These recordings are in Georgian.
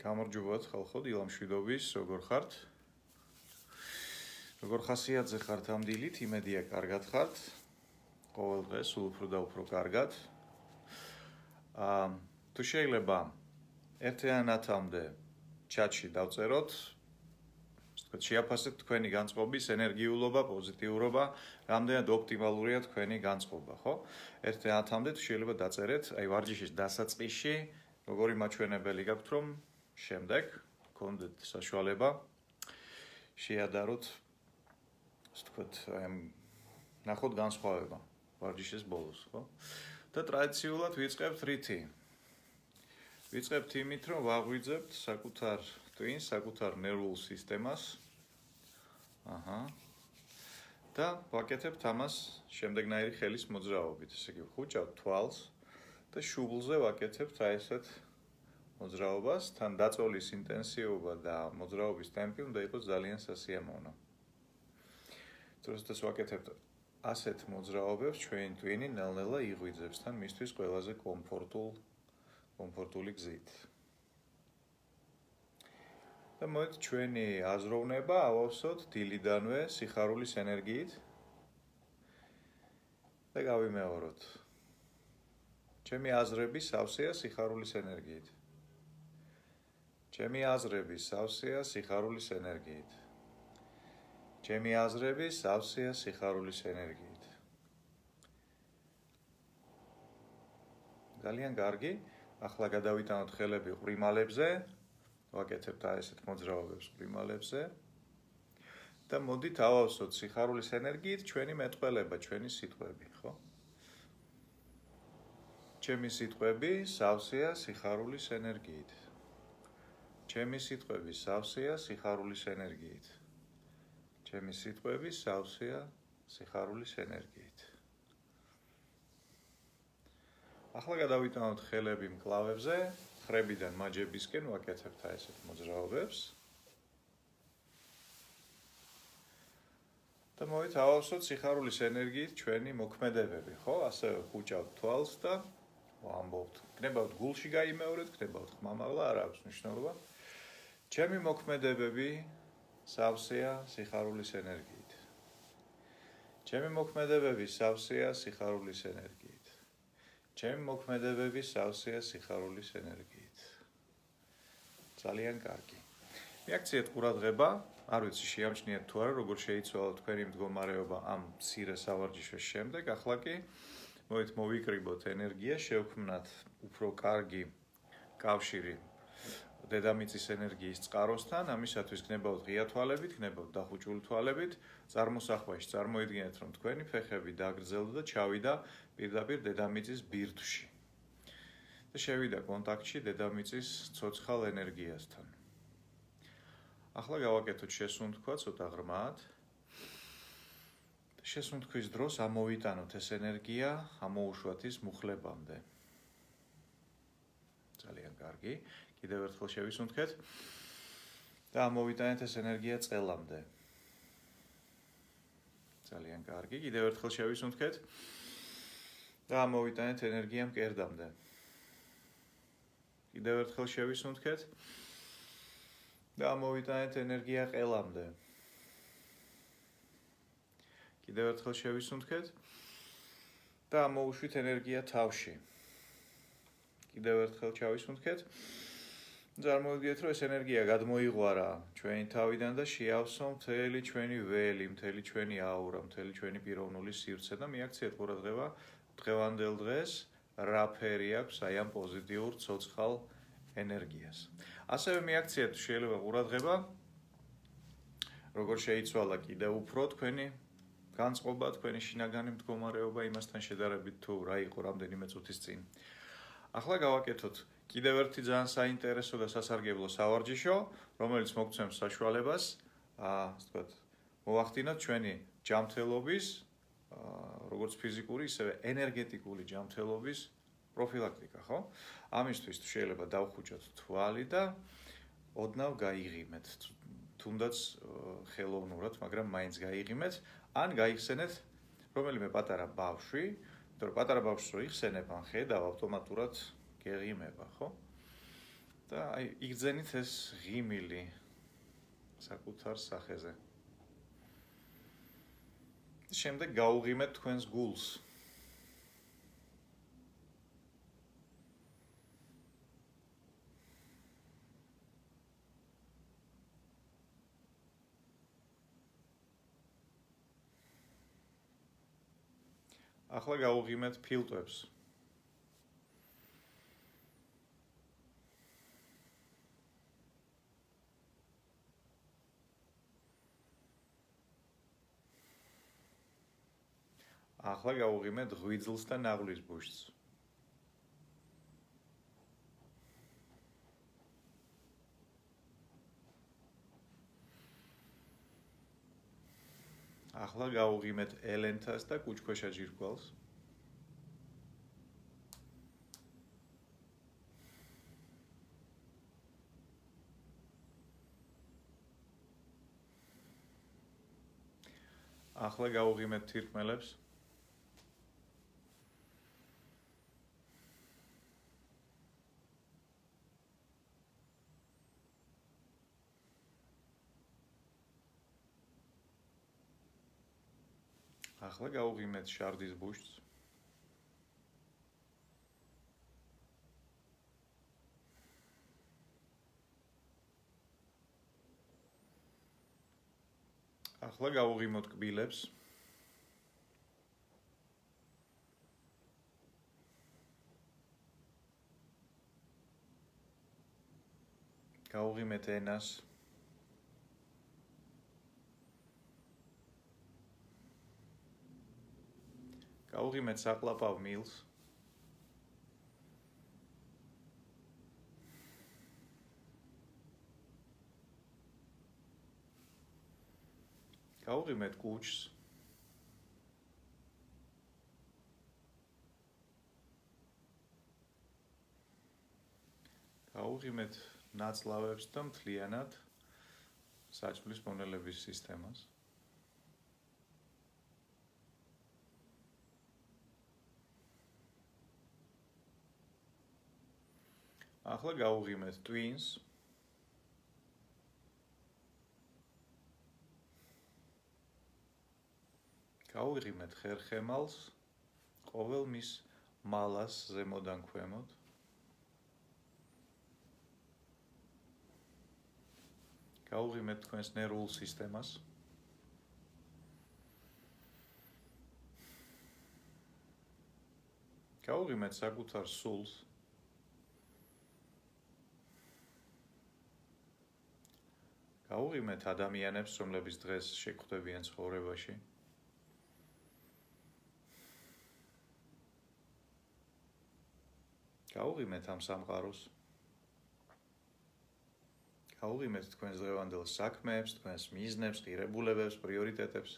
გამარჯობათ ხალხო, დილამშვიდობის, როგორ ხართ? როგორ ხასიათზე ხართ ამ დილით? იმედია კარგად ხართ. ყოველ დღე სულ უფრო და უფრო კარგად. თუ შეიძლება ერთიანათამდე ჩატში დავწეროთ, შეაფასეთ თქვენი განწყობის ენერგიულობა, პოზიტიურობა, რამდენად ოპტიმალურია თქვენი განწყობა, ხო? ერთიანათამდე თუ შეიძლება დაწერეთ, აი ვარჯიშის დასაწყისში, როგორი მაჩვენებელი გაქვთ, რომ შემდეგ გქონდეთ საშუალება შეადაროთ, ასე ვთქვათ, ნახოთ განსხვავება ვარჯიშის ბოლოს, ხო? და ტრადიციულად ვიწყებთ რითი? ვიწყებთ იმით, რომ ვაღვიძებთ საკუთარ twins, საკუთარ ნერვულ სისტემას. და ვაკეთებთ ამას შემდეგნაირი ხელის მოძრაობით, ესე იგი, ვხუჭავთ თვალს და შუბლზე ვაკეთებთ აი ესეთ მოძრაობას, თან დაწოლის ინტენსივობა და მოძრაობის ტემპი უნდა იყოს ძალიან სასიამოვნო. როდესაც ვაკეთებთ ასეთ მოძრაობებს, ჩვენი twin-ი ნელ-ნელა იღვიძებს თან მისთვის ყველაზე კომფორტული გზით. და მოით ჩვენი აზროვნება ავავსოთ დილიდანვე სიხარულის ენერგიით და გავიმეოროთ. ჩემი აზრები სავსეა სიხარულის ენერგიით. ჩემი აზრები სავსეა სიხარულის ენერგიით. ჩემი აზრები სავსეა სიხარულის ენერგიით. ძალიან კარგი. ახლა გადავიტანოთ ხელები ყვრიმალებზე. ვაკეთებთ აი ესეთ მოძრაობებს ყვრიმალებზე. და მოდით ავავსოთ სიხარულის ენერგიით ჩვენი მეტყველება, ჩვენი სიტყვები, ხო? ჩემი სიტყვები სავსეა სიხარულის ენერგიით. ჩემი სიტყვები სავსეა სიხარულის ენერგიით. ჩემი სიტყვები სავსეა სიხარულის ენერგიით. ახლა გადავიტანოთ ხელები მკლავებზე, ხრებიდან მაჯებისკენ ვაკეთებთ აი ესეთ მოძრაობებს. და მოვით ავავსოთ სიხარულის ენერგიით ჩვენი მოქმედებები, ხო? ასევე ხუჭავთ თვალს და ვამბობთ. გნებავთ გულში გაიმეორეთ, გნებავთ ხმამაღლა, არ აქვს მნიშვნელობა. ჩემი მოქმედებები სავსეა სიხარულის ენერგიით. ჩემი მოქმედებები სავსეა სიხარულის ენერგიით. ჩემი მოქმედებები სავსეა სიხარულის ენერგიით. ძალიან კარგი. მიაქციეთ ყურადღება, არ ვიცი შეამჩნიეთ თუ არა, როგორ შეიცვალა თქვენი მდგომარეობა ამ მცირე სავარჯიშოს შემდეგ. ახლა კი მოვით მოვიკრიბოთ ენერგია, შევქმნათ უფრო კარგი კავშირი დედამიწის ენერგიის წყაროსთან, ამისათვის გნებავთ ღია თვალებით, გნებავთ დახუჭული თვალებით, წარმოსახვაში წარმოიდგინეთ, რომ თქვენი ფეხები დაგრძელდა და ჩავიდა პირდაპირ დედამიწის ბირთვში. და შევიდა კონტაქტში დედამიწის ცოცხალ ენერგიასთან. ახლა გავაკეთოთ შესუნთქვა ცოტა ღრმად. შესუნთქვის დროს ამოვიტანოთ ეს ენერგია, ამოუშვათ ის მუხლებამდე. ძალიან კარგი. კიდევ ერთხელ შევისუნთქეთ და ამოვიტანეთ ეს ენერგია წელამდე. ძალიან კარგი. კიდევ ერთხელ შევისუნთქეთ და ამოვიტანეთ ენერგია მკერდამდე. კიდევ ერთხელ შევისუნთქეთ და ამოვიტანეთ ენერგია ყელამდე. კიდევ ერთხელ შევისუნთქეთ და ამოუშვით ენერგია თავში. კიდევ ერთხელ ჩავისუნთქეთ. წარმოიდგინეთ, რომ ეს ენერგია გადმოიღვარა ჩვენი თავიდან და შეავსო მთელი ჩვენი ველი, მთელი ჩვენი აურა, მთელი ჩვენი პიროვნული სივრცე და მიაქციეთ ყურადღება დღევანდელ დღეს რა ფერი აქვს აი ამ პოზიტიურ ცოცხალ ენერგიას. ასევე მიაქციეთ შეიძლება ყურადღება როგორ შეიცვალა კიდევ უფრო თქვენი განწყობა, თქვენი შინაგანი მდგომარეობა იმასთან შედარებით თუ რა იყო რამდენიმე წუთის წინ. ახლა გავაკეთოთ კიდევ ერთი ძალიან საინტერესო და სასარგებლო სავარჯიშო, რომელიც მოგცემს საშუალებას, ასე ვთქვათ, მოვახდინოთ ჩვენი ჯანმრთელობის, როგორც ფიზიკური, ისევე ენერგეტიკული ჯანმრთელობის პროფილაქტიკა, ხო? ამისთვის შეიძლება დავხუჭოთ თვალი და ოდნავ გაიღიმეთ, თუნდაც ხელოვნურად, მაგრამ მაინც გაიღიმეთ, ან გაიხსენეთ რომელიმე პატარა ბავშვი, იმიტომ რომ პატარა ბავშვს რო იხსენებ ან ხედავ ავტომატურად გეღიმება, ხო? და აი იგრძენით ეს ღიმილი საკუთარ სახეზე. შემდეგ გაუღიმეთ თქვენს გულს. ახლა გაუღიმეთ ფილტვებს. ახლა გაუღიმეთ ღვიძლს და ნაღლის ბუშს. ახლა გაუღიმეთ ელენთას და კუჭქვეშა ჯირკვალს. ახლა გაუღიმეთ თირკმელებს. ახლა გაუღიმეთ შარდის ბუშს. ახლა გაუღიმოთ კბილებს. გაუღიმეთ ენას. გაუღიმეთ საყლაპავ მილს. გაუღიმეთ კუჭს. გაუღიმეთ ნაწლავებს და მთლიანად საჭმლის მონელების სისტემას. ახლა გაუღიმეთ ტვინს. გაუღიმეთ ხერხემალს, ყოველ მის მალას ზემოდან ქვემოთ. გაუღიმეთ თქვენს ნერვულ სისტემას. გაუღიმეთ საკუთარ სულს. გაუღიმეთ ადამიანებს, რომლებიც დღეს შეგხვდებიან ცხოვრებაში. გაუღიმეთ ამ სამყაროს. გაუღიმეთ თქვენს დღევანდელ საქმეებს, თქვენს მიზნებს, ღირებულებებს, პრიორიტეტებს.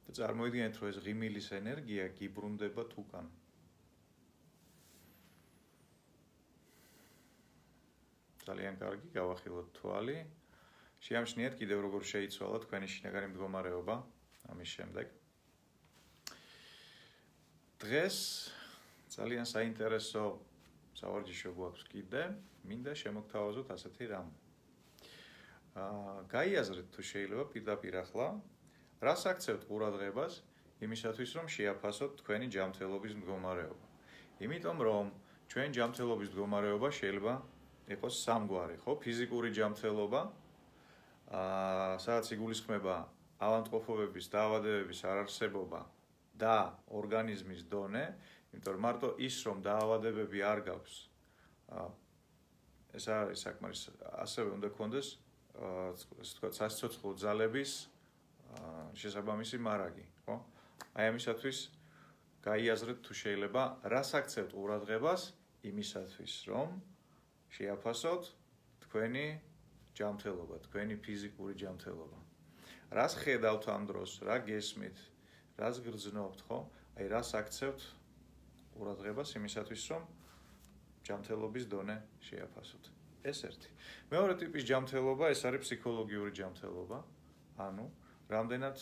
და წარმოიდგინეთ, რომ ეს ღიმილის ენერგია გიბრუნდება თუკან. ძალიან კარგი, გავახილოთ თვალი. შეამჩნიეთ კიდევ როგორ შეიცვალა თქვენი შინაგანი მდგომარეობა ამის შემდეგ. დღეს ძალიან საინტერესო სავარჯიშო გვაქვს კიდე, მინდა შემოგთავაზოთ ასეთი რამ. გაიაზრეთ თუ შეიძლება პირდაპირ ახლა, რას აქცევთ ყურადღებას იმისათვის, რომ შეაფასოთ თქვენი ჯანმრთელობის მდგომარეობა. იმიტომ რომ ჩვენ ჯანმრთელობის მდგომარეობა შეიძლება იყოს სამგვარი, ხო? ფიზიკური ჯანმრთელობა, სადაც იგულისხმება ავადმყოფობების, დაავადებების არარსებობა და ორგანიზმის დონე, იმიტომ რომ მარტო ის რომ დაავადებები არ გაქვს, ეს არის საკმარის, ასევე უნდა გქონდეს, ასე ვთქვათ, სასიცოცხლო ძალების შესაბამისი მარაგი, ხო? აი ამისათვის გაიაზრეთ თუ შეიძლება, რას აქცევთ ყურადღებას იმისათვის, რომ შეაფასოთ თქვენი ჯანმრთელობა, თქვენი ფიზიკური ჯანმრთელობა. რას ხედავთ ამ დროს, რა გესმით, რას გრძნობთ, ხო? აი რას აქცევთ ყურადღებას იმისათვის, რომ ჯანმრთელობის დონე შეაფასოთ. ეს ერთი. მეორე ტიპის ჯანმრთელობა, ეს არის ფსიქოლოგიური ჯანმრთელობა. ანუ რამდენად,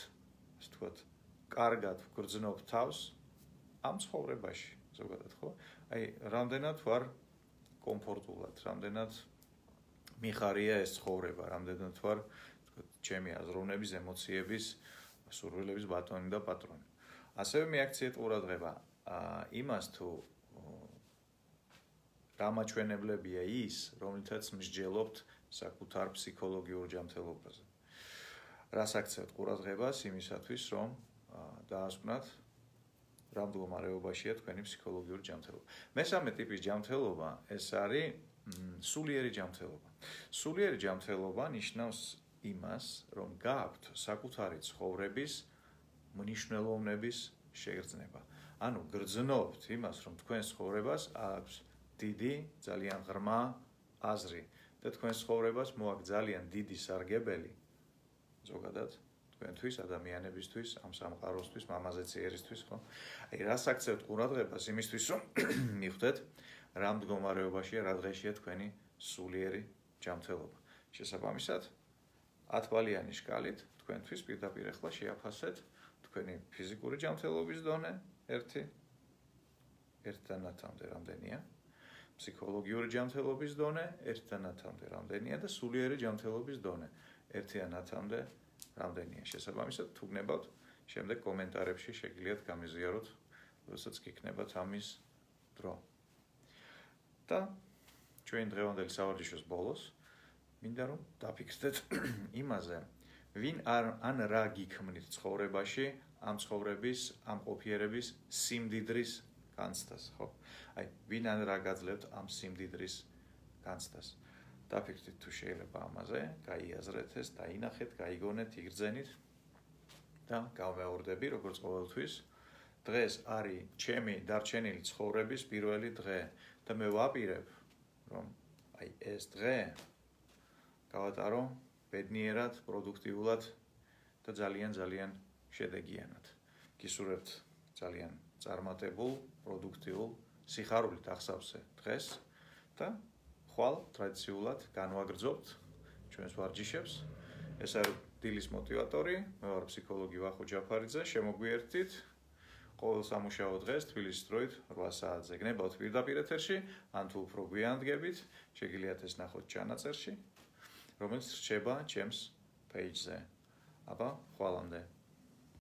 ასე ვთქვათ, კარგად გრძნობთ თავს ამ ცხოვრებაში, ზოგადად ხო? აი, რამდენად ვარ კომფორტულად, რამდენად მიხარია ეს ცხოვრება, რამდენად ვარ ჩემი აზროვნების, ემოციების, სურვილების ბატონი და პატრონი. ასევე მიაქციეთ ყურადღება იმას თუ რა მაჩვენებლებია ის, რომლითაც მსჯელობთ საკუთარ ფსიქოლოგიურ ჯანმრთელობაზე. რას აქცევთ ყურადღებას იმისათვის, რომ დაასკვნათ რა მდგომარეობაშია თქვენი ფსიქოლოგიური ჯანმრთელობა. მესამე ტიპის ჯანმრთელობა ეს არის სულიერი ჯანმრთელობა. სულიერი ჯანმრთელობა ნიშნავს იმას, რომ გააქვთ საკუთარი ცხოვრების მნიშვნელოვნების შეგრძნება. ანუ გრძნობთ იმას, რომ თქვენ ცხოვრებას აქვს დიდი, ძალიან ღრმა აზრი და თქვენ ცხოვრებას მოაქვს ძალიან დიდი სარგებელი ზოგადად თქვენთვის, ადამიანებისთვის, ამ სამყაროსთვის, მამაზეციერისთვის, ხო? აი, რას აქცევთ ყურადღებას იმისთვის, რომ მიხვდეთ რა მდგომარეობაშია, რა დღეშია თქვენი სულიერი ჯანმრთელობა. შესაბამისად, 10 ბალიანი სკალით თქვენთვის პირდაპირ ახლა შეაფასეთ თქვენი ფიზიკური ჯანმრთელობის დონე 1-დან 10-მდე რამდენია, ფსიქოლოგიური ჯანმრთელობის დონე 1-დან 10-მდე რამდენია და სულიერი ჯანმრთელობის დონე 1-დან 10-მდე რამდენია. შესაბამისად, თუ გნებავთ, შემდეგ კომენტარებში შეგიძლიათ გამიზიაროთ, როდესაც გიქნებათ ამის დრო. და ჩვენ დღევანდელი სავარჯიშოს ბოლოს მინდა რომ დაფიქრდეთ იმაზე, ვინ ან რა გიქმნით ცხოვრებაში, ამ ცხოვრების, ამ ყოფიერების სიმდიდრის განცდას, ხო? აი, ვინ ან რა გაძლევთ ამ სიმდიდრის განცდას. დაფიქრდით თუ შეიძლება ამაზე, გაიაზრეთ ეს, დაინახეთ, გაიგონეთ, იგრძენით და გავმეორდები, როგორც ყოველთვის. დღეს არის ჩემი დარჩენილი ცხოვრების პირველი დღე და მე ვაპირებ, რომ აი ეს დღე გავატარო ბედნიერად, პროდუქტიულად და ძალიან შედეგიანად. გისურვებთ ძალიან წარმატებულ, პროდუქტიულ, სიხარულით აღსავსე დღეს და ხვალ ტრადიციულად განვაგრძობთ ჩვენს ვარჯიშებს. ეს არის დილის მოტივატორი, მე ვარ ფსიქოლოგი ვახო ჯაფარიძე, შემოგვიერთდით ყოველ სამუშაო დღეს თბილისის დროით 8 საათზე. გნებავთ პირდაპირ ეთერში, ან თუ უფრო გვიან დგებით, შეგიძლიათ ეს ნახოთ ჩანაწერში, რომელიც რჩება ჩემს page-ზე. აბა, ხვალამდე.